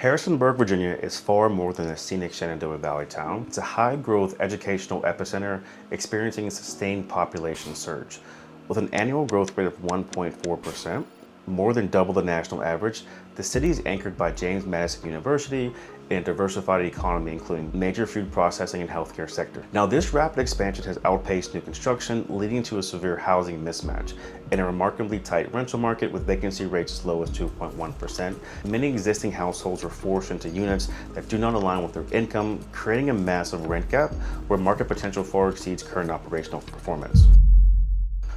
Harrisonburg, Virginia is far more than a scenic Shenandoah Valley town. It's a high-growth educational epicenter experiencing a sustained population surge. With an annual growth rate of 1.4%, more than double the national average, the city is anchored by James Madison University and a diversified economy including major food processing and healthcare sector. Now, this rapid expansion has outpaced new construction, leading to a severe housing mismatch and a remarkably tight rental market with vacancy rates as low as 2.1%. Many existing households are forced into units that do not align with their income, creating a massive rent gap where market potential far exceeds current operational performance.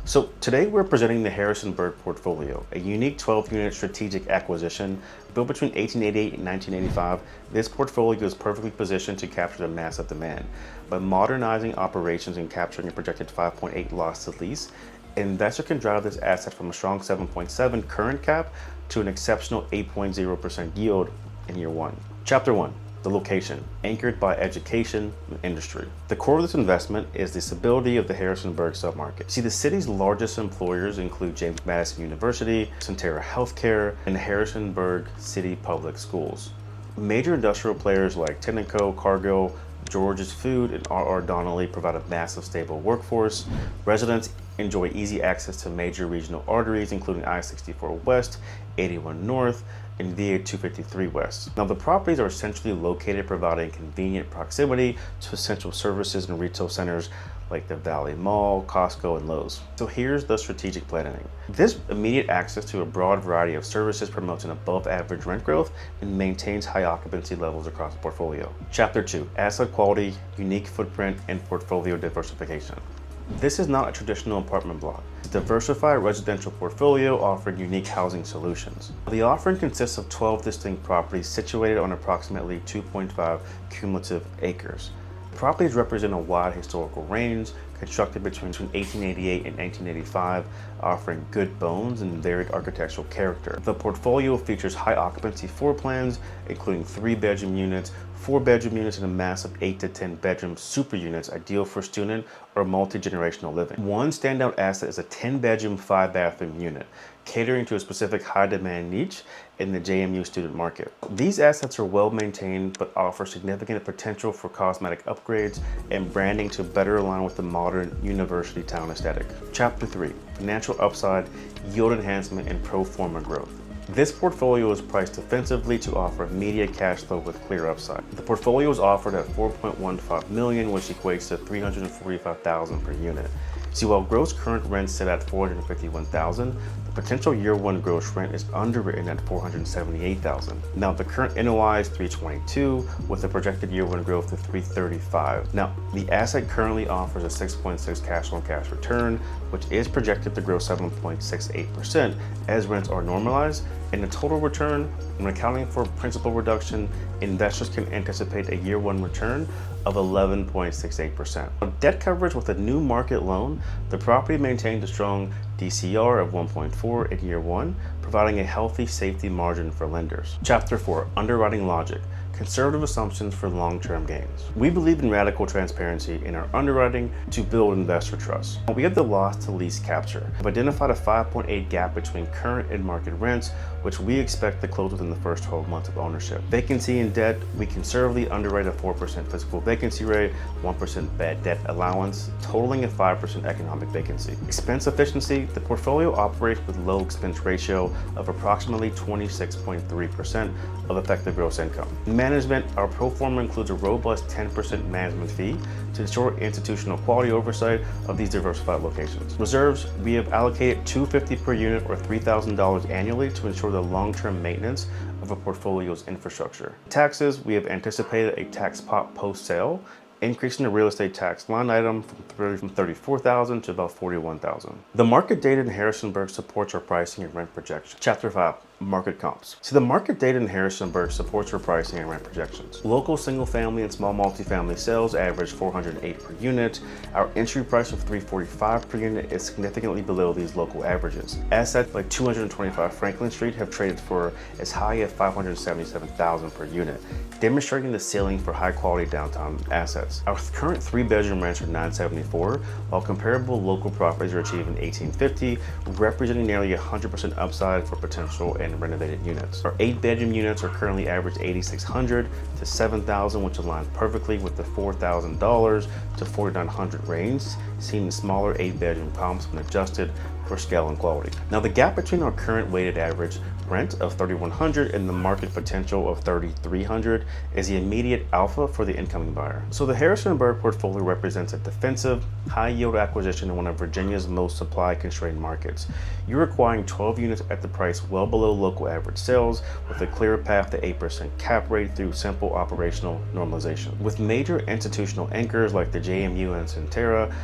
So today we're presenting the Harrisonburg Portfolio, a unique 12-unit strategic acquisition built between 1888 and 1985. This portfolio is perfectly positioned to capture the massive demand. By modernizing operations and capturing a projected 5.8 loss to lease, an investor can drive this asset from a strong 7.7 current cap to an exceptional 8.0% yield in year one. Chapter 1. The location, anchored by education and industry. The core of this investment is the stability of the Harrisonburg submarket. See, the city's largest employers include James Madison University, Sentara Healthcare, and the Harrisonburg City Public Schools. Major industrial players like Tenneco, Cargill, George's Food, and R.R. Donnelley provide a massive, stable workforce. Residents enjoy easy access to major regional arteries, including I-64 West, 81 North, and VA 253 West. Now, the properties are essentially located providing convenient proximity to essential services and retail centers like the Valley Mall, Costco, and Lowe's. So here's the strategic planning. This immediate access to a broad variety of services promotes an above average rent growth and maintains high occupancy levels across the portfolio. Chapter 2, asset quality, unique footprint, and portfolio diversification. This is not a traditional apartment block. It's a diversified residential portfolio offering unique housing solutions. The offering consists of 12 distinct properties situated on approximately 2.5 cumulative acres. The properties represent a wide historical range, constructed between 1888 and 1985, offering good bones and varied architectural character. The portfolio features high occupancy floor plans, including 3-bedroom units, 4-bedroom units, and a massive 8 to 10 bedroom super units ideal for student or multi-generational living. One standout asset is a 10-bedroom, 5-bathroom unit, catering to a specific high-demand niche in the JMU student market. These assets are well maintained but offer significant potential for cosmetic upgrades and branding to better align with the modern university town aesthetic. Chapter 3, financial upside, yield enhancement, and pro-forma growth. This portfolio is priced defensively to offer immediate cash flow with clear upside. The portfolio is offered at $4.15 million, which equates to $345,000 per unit. See, while gross current rents sit at $451,000, the potential year one gross rent is underwritten at $478,000. Now, the current NOI is $322,000 with a projected year one growth of $335,000. Now, the asset currently offers a 6.6 cash on cash return, which is projected to grow 7.68% as rents are normalized. And the total return, when accounting for principal reduction, investors can anticipate a year one return of 11.68%. Debt coverage with a new market loan, the property maintained a strong DCR of 1.4 in year one, providing a healthy safety margin for lenders. Chapter 4, underwriting logic. Conservative assumptions for long-term gains. We believe in radical transparency in our underwriting to build investor trust. We have the loss to lease capture. We've identified a 5.8 gap between current and market rents, which we expect to close within the first 12 months of ownership. Vacancy and debt, we conservatively underwrite a 4% physical vacancy rate, 1% bad debt allowance, totaling a 5% economic vacancy. Expense efficiency, the portfolio operates with low expense ratio of approximately 26.3% of effective gross income. Management, our Pro-Forma includes a robust 10% management fee to ensure institutional quality oversight of these diversified locations. Reserves, we have allocated $250 per unit or $3,000 annually to ensure the long-term maintenance of a portfolio's infrastructure. Taxes, we have anticipated a tax pot post-sale, increasing the real estate tax line item from $34,000 to about $41,000. The market data in Harrisonburg supports our pricing and rent projections. Chapter 5, market comps. So the market data in Harrisonburg supports our pricing and rent projections. Local single family and small multifamily sales average $408 per unit. Our entry price of $345 per unit is significantly below these local averages. Assets like 225 Franklin Street have traded for as high as $577,000 per unit, demonstrating the ceiling for high quality downtown assets. Our current 3-bedroom rents are $974, while comparable local properties are achieving $1,850, representing nearly 100% upside for potential NOI and renovated units. Our 8-bedroom units are currently average $8,600 to $7,000, which aligns perfectly with the $4,000 to $4,900 range seen in smaller 8-bedroom comps when adjusted for scale and quality. Now, the gap between our current weighted average rent of $3,100 and the market potential of $3,300 is the immediate alpha for the incoming buyer. So the Harrisonburg portfolio represents a defensive, high-yield acquisition in one of Virginia's most supply-constrained markets. You're acquiring 12 units at the price well below local average sales, with a clear path to 8% cap rate through simple operational normalization. With major institutional anchors like the JMU and Centera,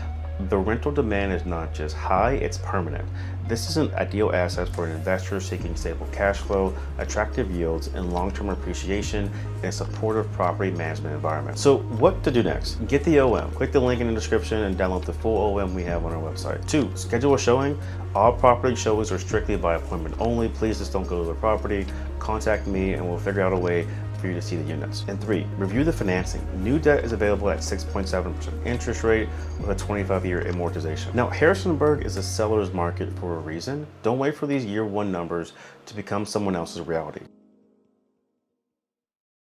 the rental demand is not just high, it's permanent. This is an ideal asset for an investor seeking stable cash flow, attractive yields, and long-term appreciation in a supportive property management environment. So what to do next? Get the OM. Click the link in the description and download the full OM we have on our website. 2, schedule a showing. All property showings are strictly by appointment only. Please just don't go to the property. Contact me and we'll figure out a way for you to see the units. And 3, review the financing. New debt is available at 6.7% interest rate with a 25-year amortization. Now, Harrisonburg is a seller's market for a reason. Don't wait for these year 1 numbers to become someone else's reality.